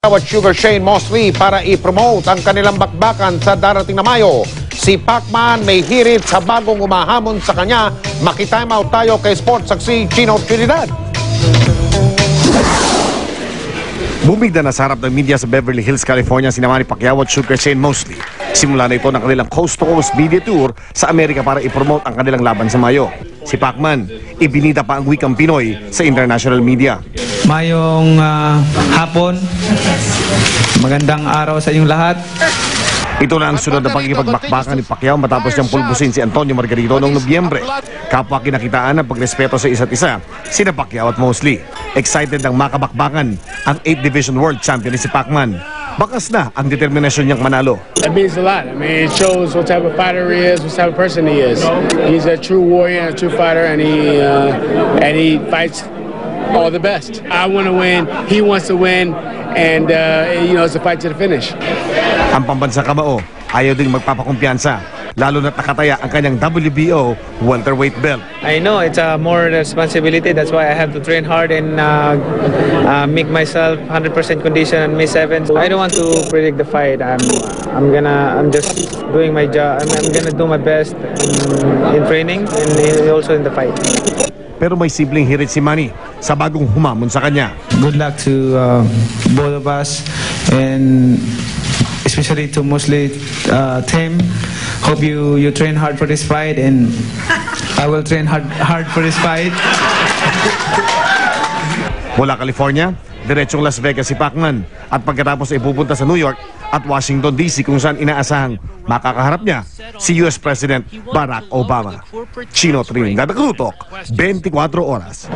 At Sugar Shane Mosley para i-promote ang kanilang bakbakan sa darating na Mayo. Si Pacman may hirit sa bagong umahamon sa kanya. Makitime out tayo kay sports saksi Chino Trinidad. Bumigda na sa harap ng media sa Beverly Hills, California si Manny Pacquiao at Sugar Shane Mosley. Simula na ito ng kanilang coast-to-coast media tour sa Amerika para i-promote ang kanilang laban sa Mayo. Si Pacman, ibinida pa ang wikang Pinoy sa international media. Mayong hapon, magandang araw sa inyong lahat. Ito na ang sunod na pagkipagbakbakan ni Pacquiao matapos niyang pulbusin si Antonio Margarito noong Nobyembre. Kapwa kinakitaan ng pagrespeto sa isa't isa, sina Pacquiao at Mosley. Excited ang makabakbakan ang 8th Division World Champion si Pacman. Bakas na ang determinasyon niyang manalo. That means a lot. I mean, it shows what type of fighter he is, what type of person he is. He's a true warrior and a true fighter, and he fights all the best. I want to win, he wants to win, and it's a fight to the finish. Ang pambansang kamao ayaw ding magpapakumpiyansa, lalo na't nakataya ang kanyang WBO welterweight belt. I know it's more responsibility. That's why I have to train hard and make myself 100% condition on May 7th. I don't want to predict the fight. I'm just doing my job. I'm gonna do my best in training and also in the fight. Pero may simpleng hirit si Manny sa bagong humamon sa kanya. Good luck to both of us and especially to Mosley team. Hope you train hard for this fight, and I will train hard for this fight. Mula California, diretsong Las Vegas si Pacman at pagkatapos ay pupunta sa New York at Washington DC kung saan inaasahang makakaharap niya si US President Barack Obama. Chino Trinidad, Nakatutok, 24 oras.